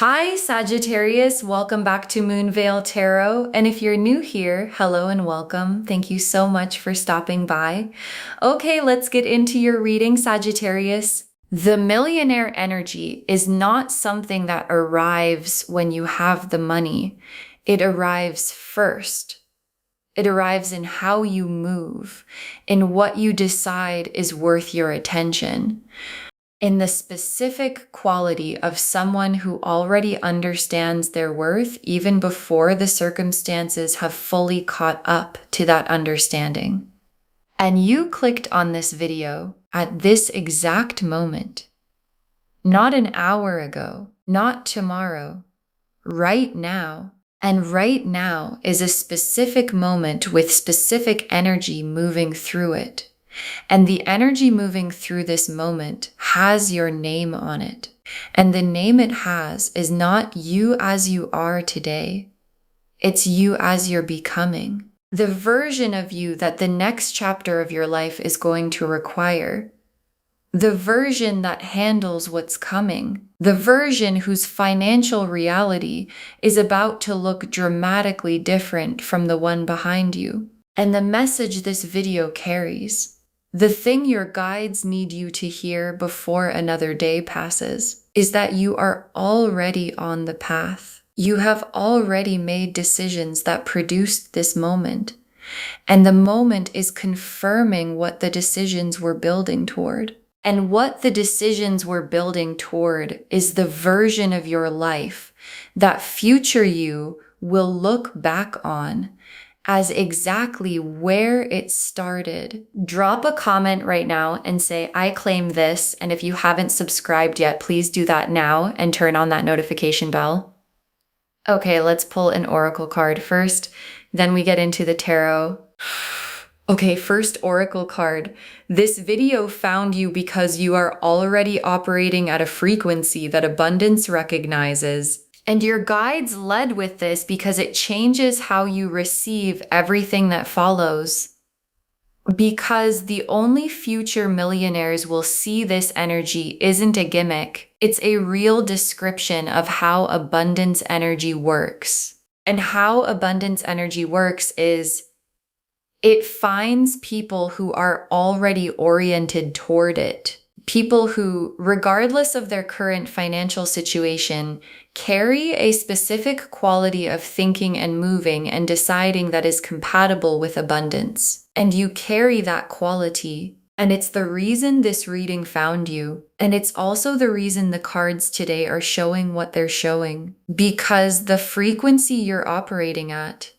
Hi, Sagittarius. Welcome back to Moonveil Tarot. And if you're new here, hello and welcome. Thank you so much for stopping by. Okay, let's get into your reading, Sagittarius. The millionaire energy is not something that arrives when you have the money. It arrives first. It arrives in how you move, in what you decide is worth your attention, in the specific quality of someone who already understands their worth even before the circumstances have fully caught up to that understanding. And you clicked on this video at this exact moment, not an hour ago, not tomorrow, right now. And right now is a specific moment with specific energy moving through it. And the energy moving through this moment has your name on it. And the name it has is not you as you are today. It's you as you're becoming. The version of you that the next chapter of your life is going to require. The version that handles what's coming. The version whose financial reality is about to look dramatically different from the one behind you. And the message this video carries, the thing your guides need you to hear before another day passes, is that you are already on the path. You have already made decisions that produced this moment. And the moment is confirming what the decisions were building toward. And what the decisions were building toward is the version of your life that future you will look back on as exactly where it started. Drop a comment right now and say, I claim this. And if you haven't subscribed yet, please do that now and turn on that notification bell. Okay, let's pull an oracle card first. Then we get into the tarot. Okay, first oracle card. This video found you because you are already operating at a frequency that abundance recognizes. And your guides led with this because it changes how you receive everything that follows. Because the only future millionaires will see this energy isn't a gimmick. It's a real description of how abundance energy works. And how abundance energy works is it finds people who are already oriented toward it. People who, regardless of their current financial situation, carry a specific quality of thinking and moving and deciding that is compatible with abundance. And you carry that quality. And it's the reason this reading found you. And it's also the reason the cards today are showing what they're showing. Because the frequency you're operating at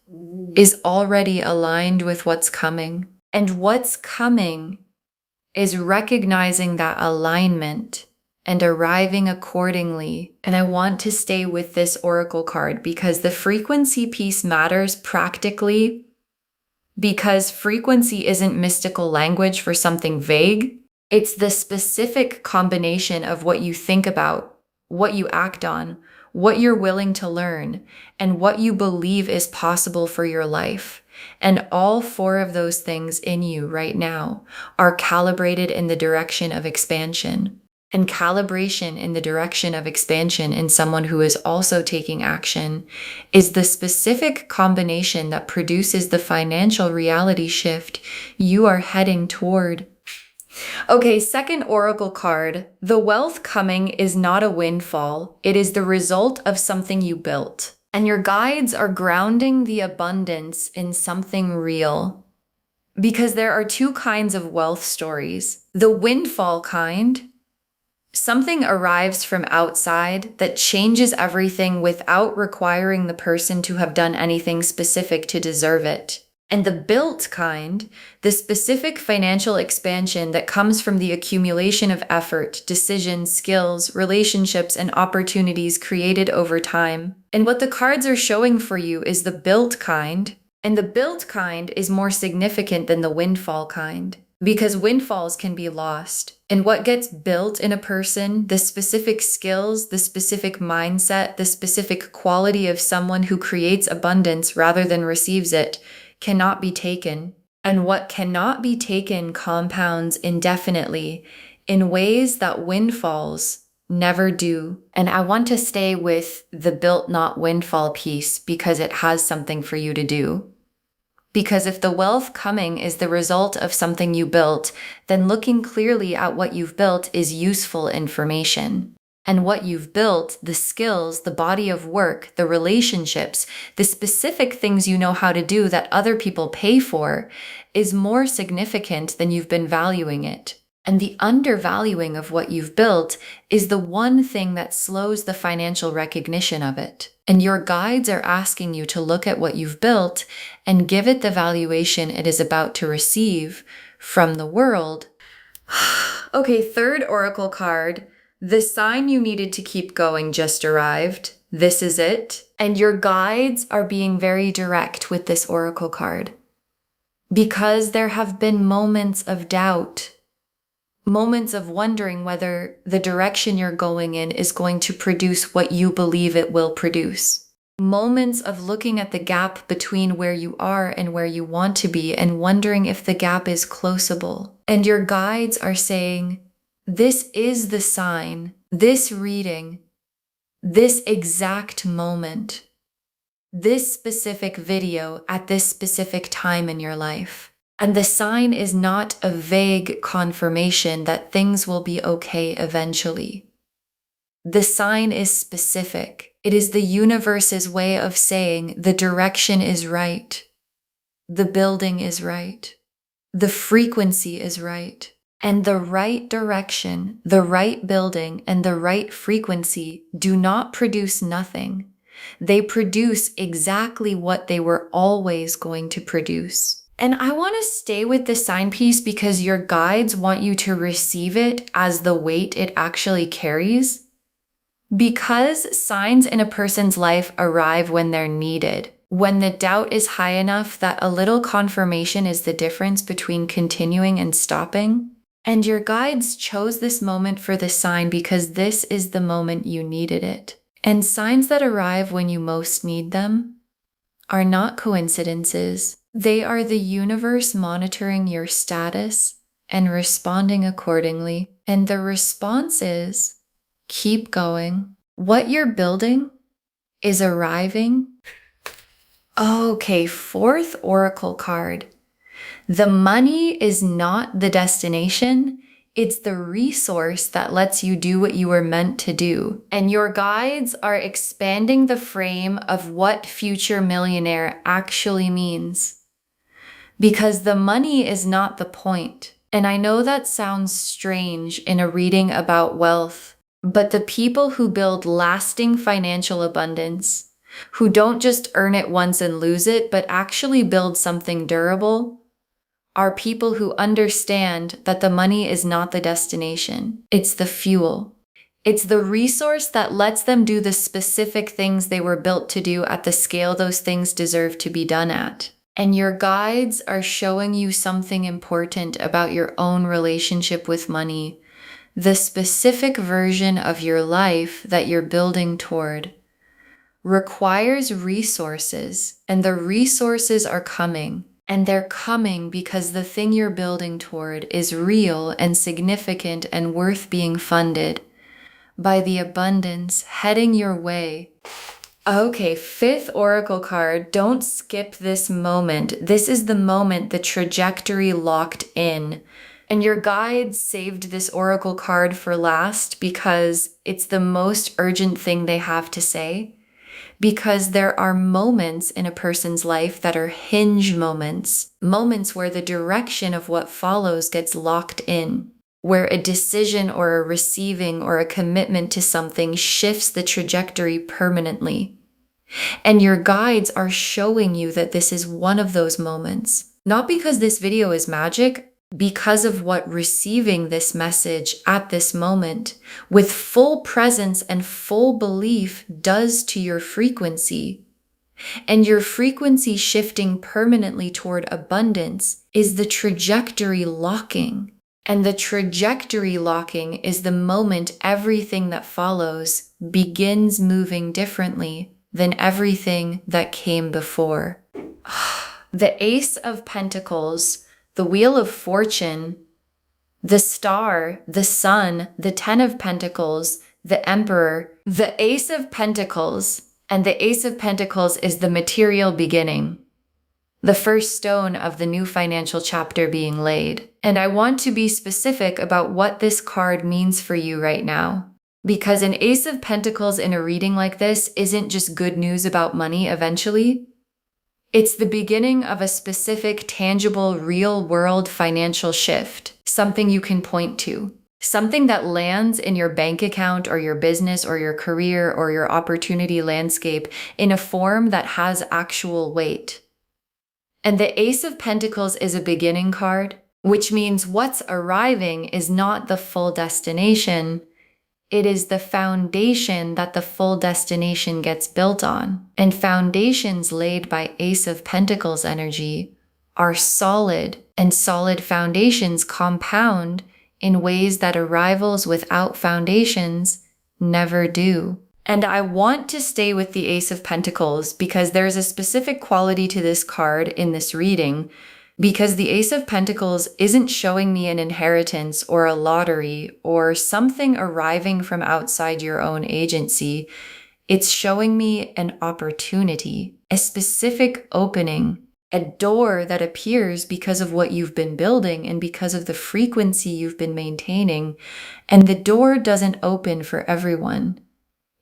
is already aligned with what's coming. And what's coming is recognizing that alignment and arriving accordingly. And I want to stay with this oracle card because the frequency piece matters practically, because frequency isn't mystical language for something vague. It's the specific combination of what you think about, what you act on, what you're willing to learn, and what you believe is possible for your life. And all four of those things in you right now are calibrated in the direction of expansion. And calibration in the direction of expansion in someone who is also taking action is the specific combination that produces the financial reality shift you are heading toward. Okay, second oracle card. The wealth coming is not a windfall. It is the result of something you built. And your guides are grounding the abundance in something real. Because there are two kinds of wealth stories. The windfall kind, something arrives from outside that changes everything without requiring the person to have done anything specific to deserve it. And the built kind, the specific financial expansion that comes from the accumulation of effort, decisions, skills, relationships, and opportunities created over time. And what the cards are showing for you is the built kind. And the built kind is more significant than the windfall kind, because windfalls can be lost. And what gets built in a person, the specific skills, the specific mindset, the specific quality of someone who creates abundance rather than receives it, cannot be taken. And what cannot be taken compounds indefinitely in ways that windfalls never do. And I want to stay with the built not windfall piece because it has something for you to do. Because if the wealth coming is the result of something you built, then looking clearly at what you've built is useful information. And what you've built, the skills, the body of work, the relationships, the specific things you know how to do that other people pay for, is more significant than you've been valuing it. And the undervaluing of what you've built is the one thing that slows the financial recognition of it. And your guides are asking you to look at what you've built and give it the valuation it is about to receive from the world. Okay, third oracle card. The sign you needed to keep going just arrived. This is it. And your guides are being very direct with this oracle card. Because there have been moments of doubt. Moments of wondering whether the direction you're going in is going to produce what you believe it will produce. Moments of looking at the gap between where you are and where you want to be and wondering if the gap is closable. And your guides are saying, this is the sign, this reading, this exact moment, this specific video at this specific time in your life. And the sign is not a vague confirmation that things will be okay eventually. The sign is specific. It is the universe's way of saying the direction is right. The building is right. The frequency is right. And the right direction, the right building, and the right frequency do not produce nothing. They produce exactly what they were always going to produce. And I want to stay with the sign piece because your guides want you to receive it as the weight it actually carries. Because signs in a person's life arrive when they're needed, when the doubt is high enough that a little confirmation is the difference between continuing and stopping. And your guides chose this moment for the sign because this is the moment you needed it. And signs that arrive when you most need them are not coincidences. They are the universe monitoring your status and responding accordingly. And the response is, keep going. What you're building is arriving. Okay, fourth oracle card. The money is not the destination. It's the resource that lets you do what you were meant to do. And your guides are expanding the frame of what future millionaire actually means. Because the money is not the point. And I know that sounds strange in a reading about wealth, but the people who build lasting financial abundance, who don't just earn it once and lose it, but actually build something durable, are people who understand that the money is not the destination. It's the fuel. It's the resource that lets them do the specific things they were built to do at the scale those things deserve to be done at. And your guides are showing you something important about your own relationship with money, the specific version of your life that you're building toward requires resources, and the resources are coming. And they're coming because the thing you're building toward is real and significant and worth being funded by the abundance heading your way. Okay, fifth oracle card. Don't skip this moment. This is the moment the trajectory locked in. And your guides saved this oracle card for last because it's the most urgent thing they have to say. Because there are moments in a person's life that are hinge moments, moments where the direction of what follows gets locked in, where a decision or a receiving or a commitment to something shifts the trajectory permanently. And your guides are showing you that this is one of those moments, not because this video is magic, because of what receiving this message at this moment with full presence and full belief does to your frequency. And your frequency shifting permanently toward abundance is the trajectory locking. And the trajectory locking is the moment everything that follows begins moving differently than everything that came before. The Ace of Pentacles, the Wheel of Fortune, the Star, the Sun, the Ten of Pentacles, the Emperor, the Ace of Pentacles, and the Ace of Pentacles is the material beginning, the first stone of the new financial chapter being laid. And I want to be specific about what this card means for you right now. Because an Ace of Pentacles in a reading like this isn't just good news about money eventually. It's the beginning of a specific, tangible, real-world financial shift, something you can point to. Something that lands in your bank account or your business or your career or your opportunity landscape in a form that has actual weight. And the Ace of Pentacles is a beginning card, which means what's arriving is not the full destination. It is the foundation that the full destination gets built on. And foundations laid by Ace of Pentacles energy are solid, and solid foundations compound in ways that arrivals without foundations never do. And I want to stay with the Ace of Pentacles because there's a specific quality to this card in this reading, because the Ace of Pentacles isn't showing me an inheritance or a lottery or something arriving from outside your own agency. It's showing me an opportunity, a specific opening, a door that appears because of what you've been building and because of the frequency you've been maintaining. And the door doesn't open for everyone.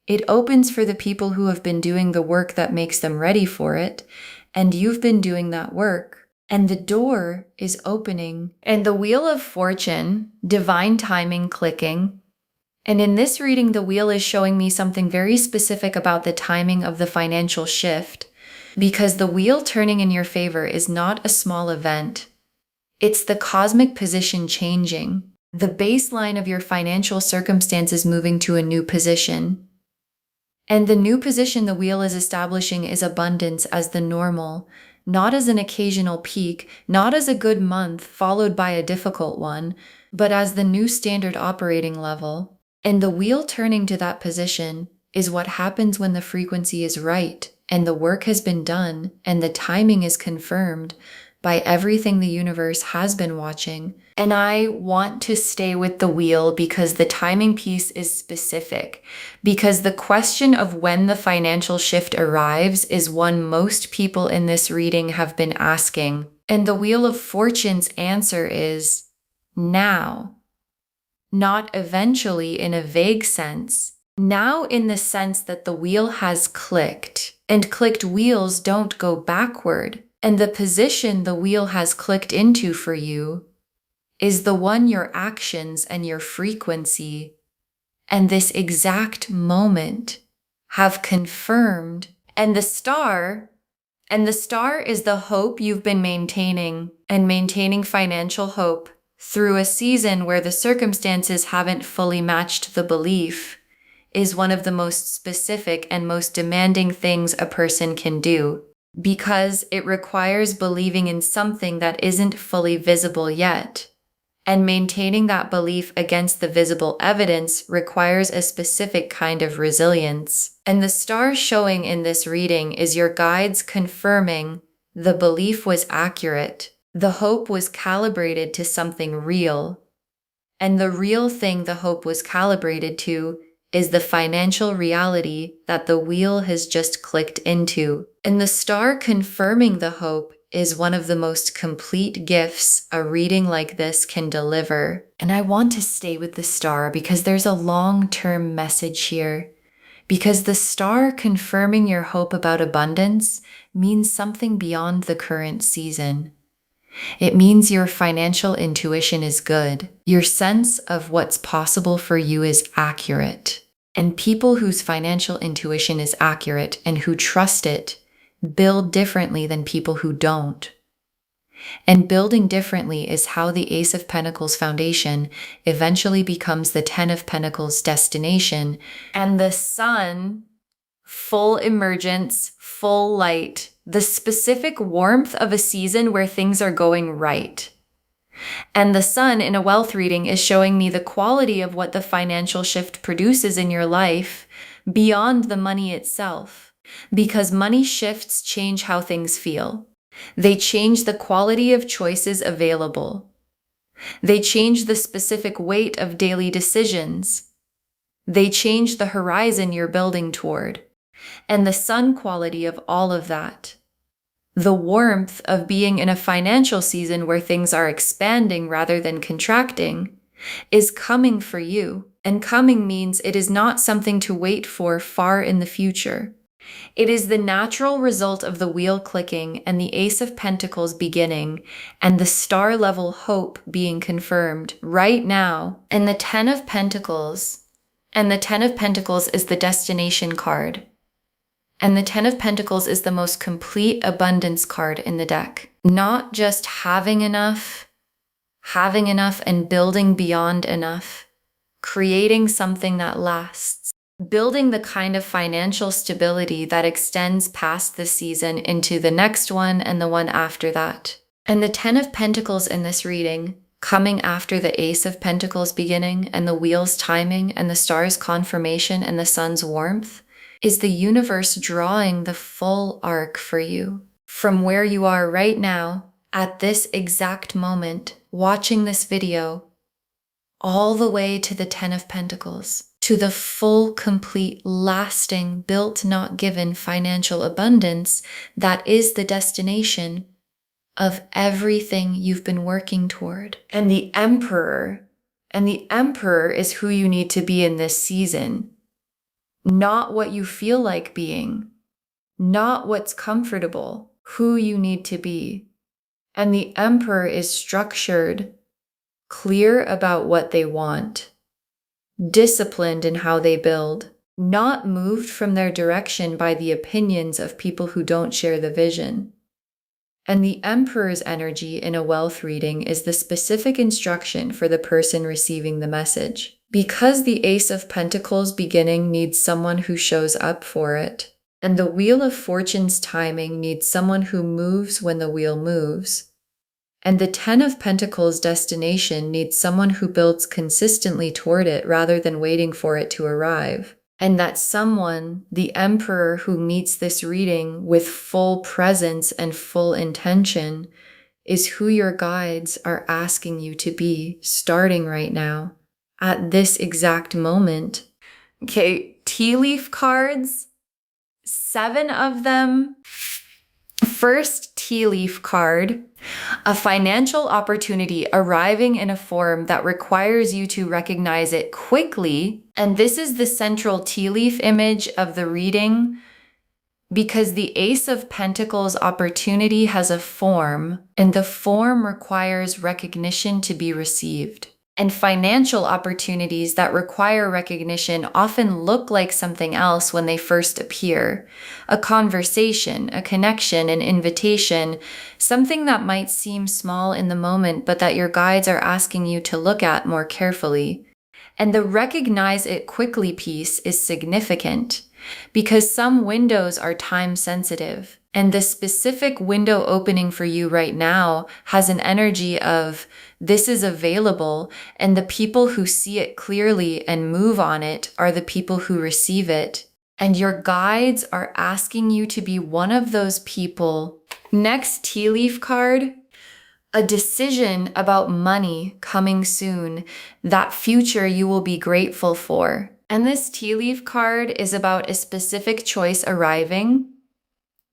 It opens for the people who have been doing the work that makes them ready for it, and you've been doing that work. And the door is opening. And the Wheel of Fortune, divine timing clicking. And in this reading, the wheel is showing me something very specific about the timing of the financial shift, because the wheel turning in your favor is not a small event. It's the cosmic position changing, the baseline of your financial circumstances moving to a new position. And the new position the wheel is establishing is abundance as the normal, not as an occasional peak, not as a good month followed by a difficult one, but as the new standard operating level. And the wheel turning to that position is what happens when the frequency is right, and the work has been done, and the timing is confirmed by everything the universe has been watching. And I want to stay with the wheel because the timing piece is specific, because the question of when the financial shift arrives is one most people in this reading have been asking. And the Wheel of Fortune's answer is now. Not eventually in a vague sense. Now in the sense that the wheel has clicked, and clicked wheels don't go backward. And the position the wheel has clicked into for you is the one your actions and your frequency and this exact moment have confirmed. And the star is the hope you've been maintaining, and maintaining financial hope through a season where the circumstances haven't fully matched the belief is one of the most specific and most demanding things a person can do, because it requires believing in something that isn't fully visible yet. And maintaining that belief against the visible evidence requires a specific kind of resilience. And the star showing in this reading is your guides confirming the belief was accurate. The hope was calibrated to something real. And the real thing the hope was calibrated to is the financial reality that the wheel has just clicked into. And the star confirming the hope is one of the most complete gifts a reading like this can deliver. And I want to stay with the star because there's a long-term message here. Because the star confirming your hope about abundance means something beyond the current season. It means your financial intuition is good. Your sense of what's possible for you is accurate. And people whose financial intuition is accurate and who trust it build differently than people who don't. And building differently is how the Ace of Pentacles foundation eventually becomes the Ten of Pentacles destination, and the sun, full emergence, full light, the specific warmth of a season where things are going right. And the sun in a wealth reading is showing me the quality of what the financial shift produces in your life beyond the money itself. Because money shifts change how things feel. They change the quality of choices available. They change the specific weight of daily decisions. They change the horizon you're building toward. And the sun quality of all of that, the warmth of being in a financial season where things are expanding rather than contracting, is coming for you. And coming means it is not something to wait for far in the future. It is the natural result of the wheel clicking and the Ace of Pentacles beginning and the star level hope being confirmed right now. And the Ten of Pentacles is the destination card. And the Ten of Pentacles is the most complete abundance card in the deck. Not just having enough and building beyond enough, creating something that lasts, building the kind of financial stability that extends past the season into the next one and the one after that. And the Ten of Pentacles in this reading, coming after the Ace of Pentacles beginning and the wheel's timing and the star's confirmation and the sun's warmth, is the universe drawing the full arc for you. From where you are right now, at this exact moment, watching this video, all the way to the Ten of Pentacles, to the full, complete, lasting, built, not given financial abundance that is the destination of everything you've been working toward. And the Emperor is who you need to be in this season. Not what you feel like being, not what's comfortable, who you need to be. And the Emperor is structured, clear about what they want, disciplined in how they build, not moved from their direction by the opinions of people who don't share the vision. And the Emperor's energy in a wealth reading is the specific instruction for the person receiving the message. Because the Ace of Pentacles beginning needs someone who shows up for it, and the Wheel of Fortune's timing needs someone who moves when the wheel moves, and the Ten of Pentacles destination needs someone who builds consistently toward it rather than waiting for it to arrive. And that someone, the Emperor who meets this reading with full presence and full intention, is who your guides are asking you to be starting right now, at this exact moment. Okay, tea leaf cards, 7 of them. First tea leaf card, a financial opportunity arriving in a form that requires you to recognize it quickly. And this is the central tea leaf image of the reading because the Ace of Pentacles opportunity has a form, and the form requires recognition to be received. And financial opportunities that require recognition often look like something else when they first appear. A conversation, a connection, an invitation, something that might seem small in the moment, but that your guides are asking you to look at more carefully. And the recognize it quickly piece is significant because some windows are time sensitive. And the specific window opening for you right now has an energy of this is available, and the people who see it clearly and move on it are the people who receive it. And your guides are asking you to be one of those people. Next tea leaf card, a decision about money coming soon, that future you will be grateful for. And this tea leaf card is about a specific choice arriving.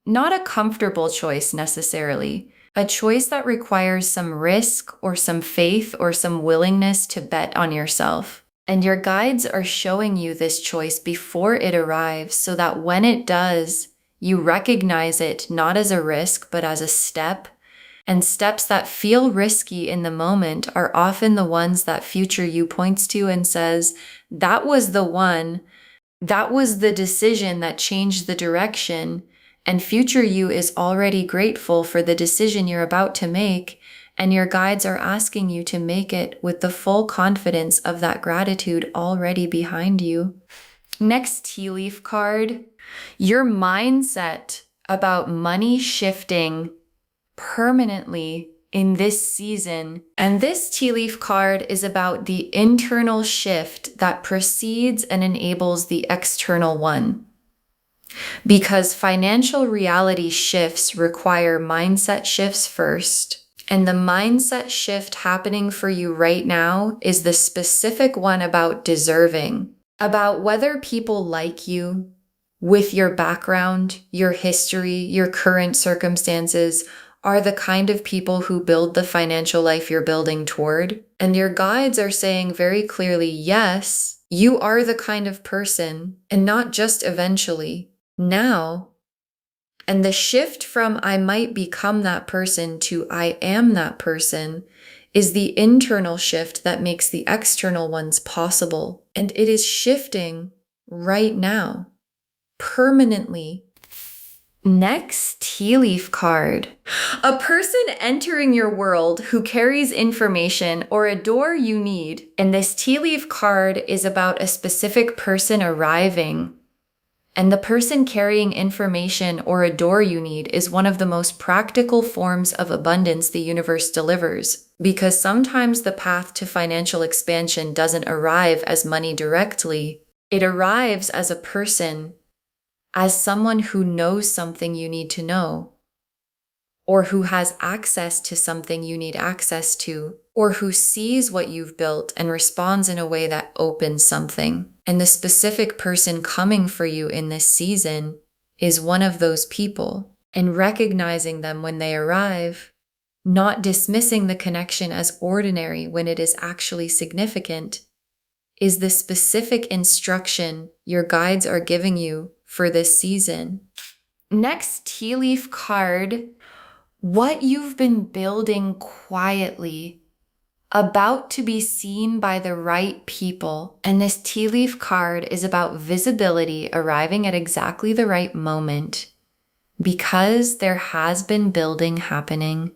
Not a comfortable choice necessarily, a choice that requires some risk or some faith or some willingness to bet on yourself. And your guides are showing you this choice before it arrives so that when it does, you recognize it not as a risk, but as a step. And steps that feel risky in the moment are often the ones that future you points to and says, that was the one, that was the decision that changed the direction. And future you is already grateful for the decision you're about to make, and your guides are asking you to make it with the full confidence of that gratitude already behind you. Next tea leaf card, your mindset about money shifting permanently in this season. And this tea leaf card is about the internal shift that precedes and enables the external one. Because financial reality shifts require mindset shifts first. And the mindset shift happening for you right now is the specific one about deserving. about whether people like you with your background, your history, your current circumstances are the kind of people who build the financial life you're building toward. And your guides are saying very clearly, yes, you are the kind of person, and not just eventually, now. And the shift from I might become that person to I am that person is the internal shift that makes the external ones possible. And it is shifting right now, permanently. Next tea leaf card. A person entering your world who carries information or a door you need. And this tea leaf card is about a specific person arriving. And the person carrying information or a door you need is one of the most practical forms of abundance the universe delivers. Because sometimes the path to financial expansion doesn't arrive as money directly. It arrives as a person, as someone who knows something you need to know, or who has access to something you need access to, or who sees what you've built and responds in a way that opens something. And the specific person coming for you in this season is one of those people. And recognizing them when they arrive, not dismissing the connection as ordinary when it is actually significant, is the specific instruction your guides are giving you for this season. Next tea leaf card, what you've been building quietly, about to be seen by the right people. And this tea leaf card is about visibility arriving at exactly the right moment, because there has been building happening,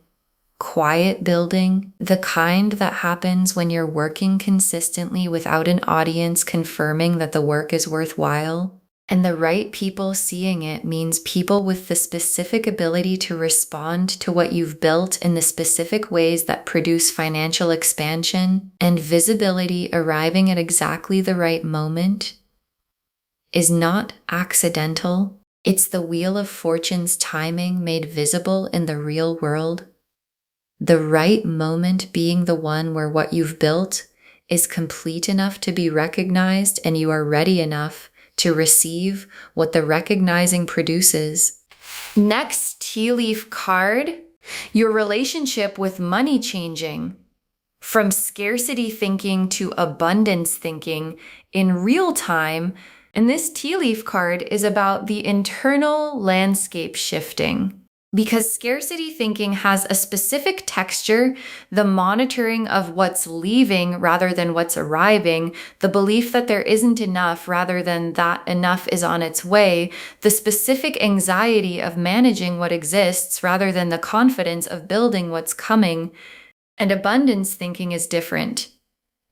quiet building, the kind that happens when you're working consistently without an audience confirming that the work is worthwhile. And the right people seeing it means people with the specific ability to respond to what you've built in the specific ways that produce financial expansion. And visibility arriving at exactly the right moment is not accidental. It's the Wheel of Fortune's timing made visible in the real world. The right moment being the one where what you've built is complete enough to be recognized and you are ready enough to receive what the recognizing produces. Next tea leaf card, your relationship with money changing from scarcity thinking to abundance thinking in real time. And this tea leaf card is about the internal landscape shifting. Because scarcity thinking has a specific texture, the monitoring of what's leaving rather than what's arriving, the belief that there isn't enough rather than that enough is on its way, the specific anxiety of managing what exists rather than the confidence of building what's coming. And abundance thinking is different.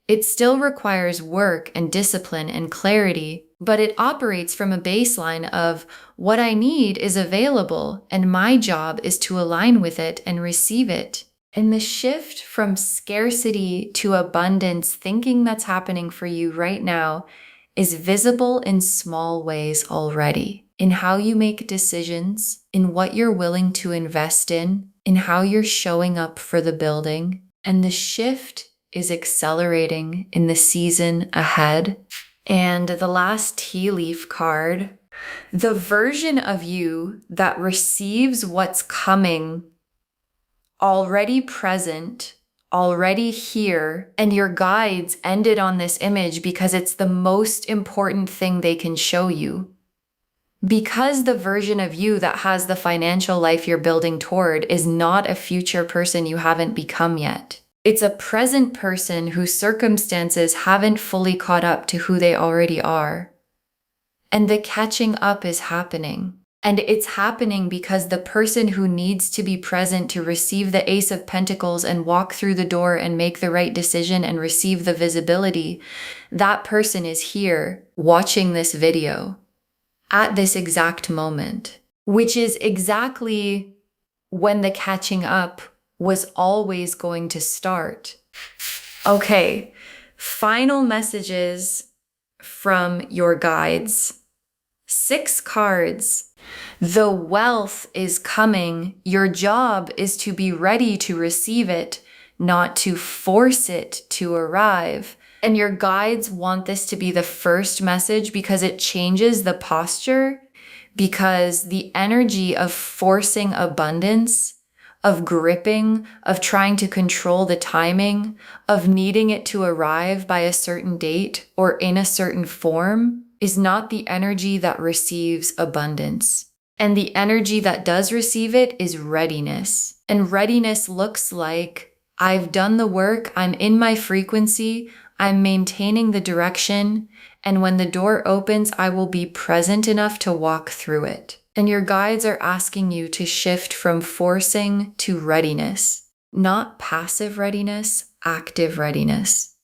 It still requires work and discipline and clarity, but it operates from a baseline of what I need is available and my job is to align with it and receive it. And the shift from scarcity to abundance thinking that's happening for you right now is visible in small ways already. In how you make decisions, in what you're willing to invest in how you're showing up for the building. And the shift is accelerating in the season ahead. And the last tea leaf card, the version of you that receives what's coming, already present, already here, and your guides ended on this image because it's the most important thing they can show you. Because the version of you that has the financial life you're building toward is not a future person you haven't become yet. It's a present person whose circumstances haven't fully caught up to who they already are. And the catching up is happening. And it's happening because the person who needs to be present to receive the Ace of Pentacles and walk through the door and make the right decision and receive the visibility, that person is here watching this video at this exact moment, which is exactly when the catching up was always going to start. Okay, final messages from your guides. 6 cards. The wealth is coming. Your job is to be ready to receive it, not to force it to arrive. And your guides want this to be the first message because it changes the posture, because the energy of forcing abundance, of gripping, of trying to control the timing, of needing it to arrive by a certain date or in a certain form is not the energy that receives abundance. And the energy that does receive it is readiness. And readiness looks like, I've done the work, I'm in my frequency, I'm maintaining the direction, and when the door opens, I will be present enough to walk through it. And your guides are asking you to shift from forcing to readiness, not passive readiness, active readiness.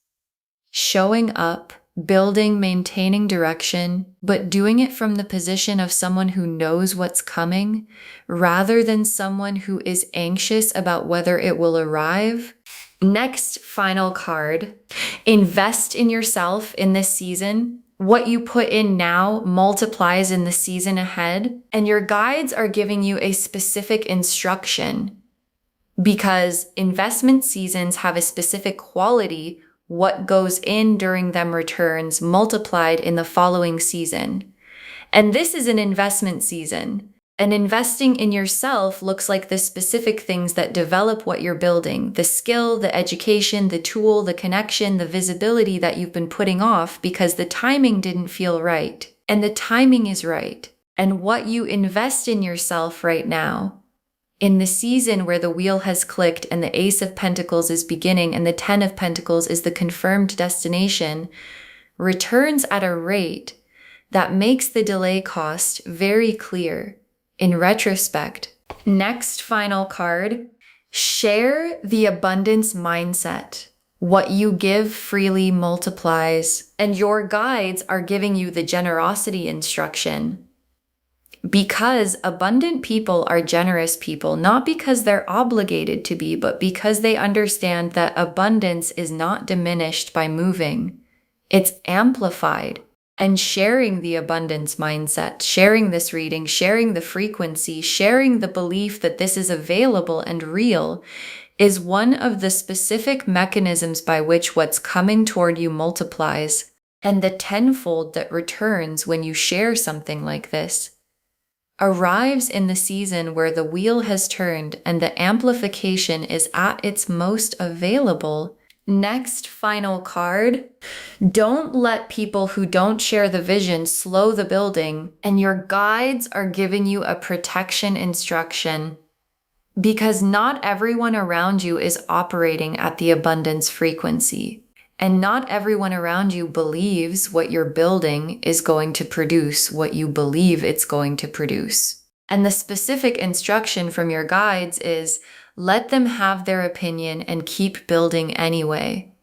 Showing up, building, maintaining direction, but doing it from the position of someone who knows what's coming, rather than someone who is anxious about whether it will arrive. Next, final card. Invest in yourself in this season. What you put in now multiplies in the season ahead, and your guides are giving you a specific instruction because investment seasons have a specific quality. What goes in during them returns multiplied in the following season. And this is an investment season. And investing in yourself looks like the specific things that develop what you're building, the skill, the education, the tool, the connection, the visibility that you've been putting off because the timing didn't feel right. And the timing is right. And what you invest in yourself right now, in the season where the wheel has clicked and the Ace of Pentacles is beginning and the Ten of Pentacles is the confirmed destination, returns at a rate that makes the delay cost very clear. In retrospect. Next final card, share the abundance mindset. What you give freely multiplies, and your guides are giving you the generosity instruction. Because abundant people are generous people, not because they're obligated to be, but because they understand that abundance is not diminished by moving. It's amplified. And sharing the abundance mindset, sharing this reading, sharing the frequency, sharing the belief that this is available and real is one of the specific mechanisms by which what's coming toward you multiplies. And the tenfold that returns when you share something like this arrives in the season where the wheel has turned and the amplification is at its most available. Next final card. Don't let people who don't share the vision slow the building, and your guides are giving you a protection instruction because not everyone around you is operating at the abundance frequency, and not everyone around you believes what you're building is going to produce what you believe it's going to produce. And the specific instruction from your guides is let them have their opinion and keep building anyway.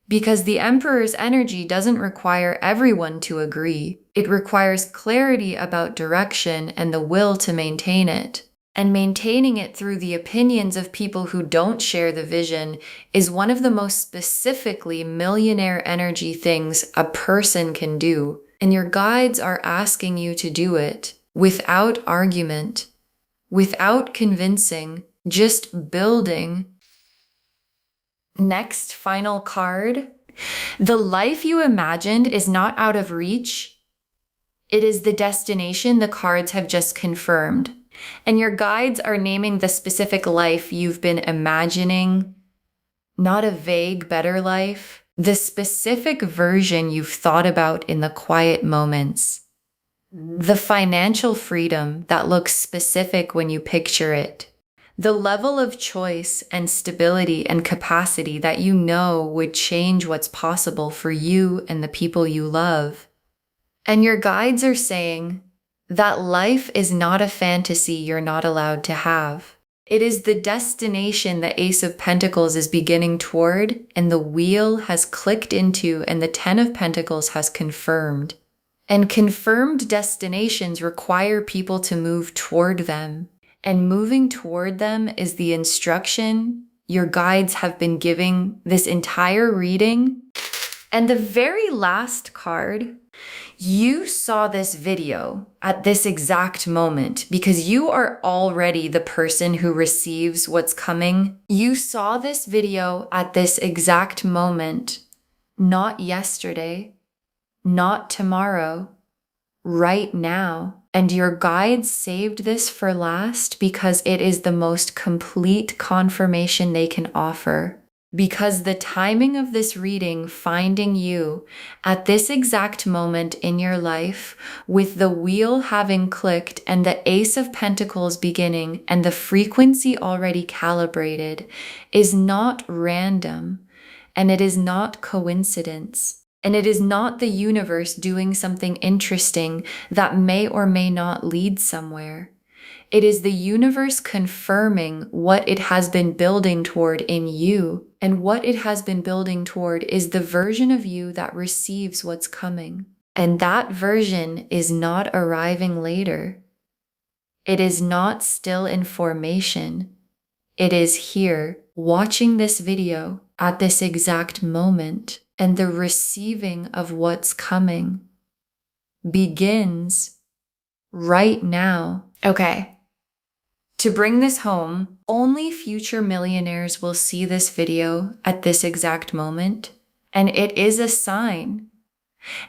Because the Emperor's energy doesn't require everyone to agree. It requires clarity about direction and the will to maintain it. And maintaining it through the opinions of people who don't share the vision is one of the most specifically millionaire energy things a person can do. And your guides are asking you to do it without argument, without convincing, just building. Next final card. The life you imagined is not out of reach. It is the destination the cards have just confirmed. And your guides are naming the specific life you've been imagining, not a vague better life, the specific version you've thought about in the quiet moments. The financial freedom that looks specific when you picture it. The level of choice and stability and capacity that you know would change what's possible for you and the people you love. And your guides are saying that life is not a fantasy you're not allowed to have. It is the destination the Ace of Pentacles is beginning toward, and the wheel has clicked into, and the Ten of Pentacles has confirmed. And confirmed destinations require people to move toward them. And moving toward them is the instruction your guides have been giving this entire reading. And the very last card, you saw this video at this exact moment because you are already the person who receives what's coming. You saw this video at this exact moment. not yesterday, not tomorrow, right now. And your guides saved this for last because it is the most complete confirmation they can offer. Because the timing of this reading finding you at this exact moment in your life, with the wheel having clicked and the Ace of Pentacles beginning and the frequency already calibrated, is not random, and it is not coincidence. And it is not the universe doing something interesting that may or may not lead somewhere. It is the universe confirming what it has been building toward in you. And what it has been building toward is the version of you that receives what's coming. And that version is not arriving later. It is not still in formation. It is here, watching this video at this exact moment. And the receiving of what's coming begins right now. Okay. To bring this home, only future millionaires will see this video at this exact moment, and it is a sign.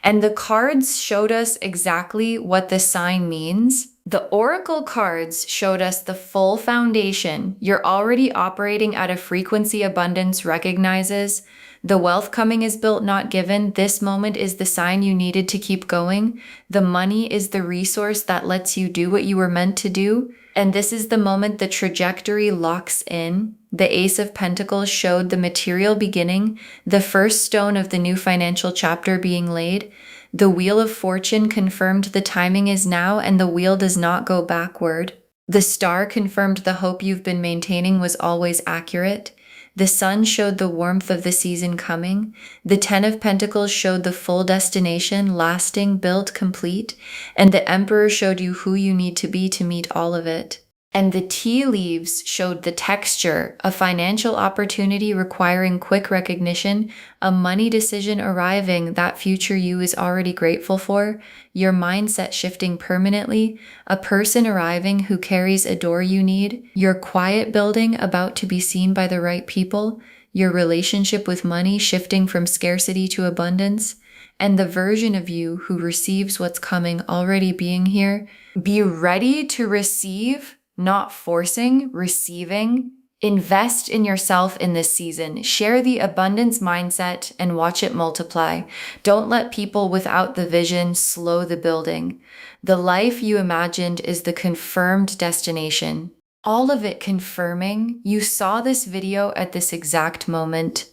And the cards showed us exactly what the sign means. The oracle cards showed us the full foundation. You're already operating at a frequency abundance recognizes. The wealth coming is built, not given. This moment is the sign you needed to keep going. The money is the resource that lets you do what you were meant to do. And this is the moment the trajectory locks in. The Ace of Pentacles showed the material beginning, the first stone of the new financial chapter being laid. The Wheel of Fortune confirmed the timing is now, and the wheel does not go backward. The Star confirmed the hope you've been maintaining was always accurate. The Sun showed the warmth of the season coming. The Ten of Pentacles showed the full destination, lasting, built, complete. And the Emperor showed you who you need to be to meet all of it. And the tea leaves showed the texture, a financial opportunity requiring quick recognition, a money decision arriving that future you is already grateful for, your mindset shifting permanently, a person arriving who carries a door you need, your quiet building about to be seen by the right people, your relationship with money shifting from scarcity to abundance, and the version of you who receives what's coming already being here. Be ready to receive. Not forcing, receiving. Invest in yourself in this season. Share the abundance mindset and watch it multiply. Don't let people without the vision slow the building. The life you imagined is the confirmed destination. All of it confirming you saw this video at this exact moment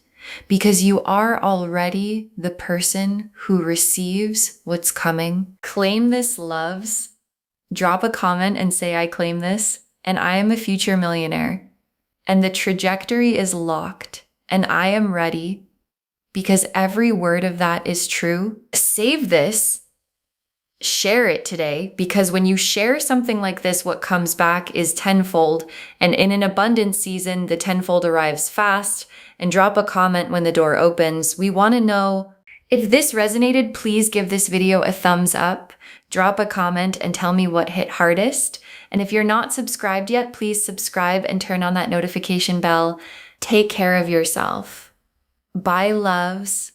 because you are already the person who receives what's coming. Claim this, loves. Drop a comment and say, I claim this, and I am a future millionaire. And the trajectory is locked, and I am ready because every word of that is true. Save this, share it today, because when you share something like this, what comes back is tenfold. And in an abundance season, the tenfold arrives fast. And drop a comment when the door opens. We want to know if this resonated. Please give this video a thumbs up. Drop a comment and tell me what hit hardest. And if you're not subscribed yet, please subscribe and turn on that notification bell. Take care of yourself. Bye, loves.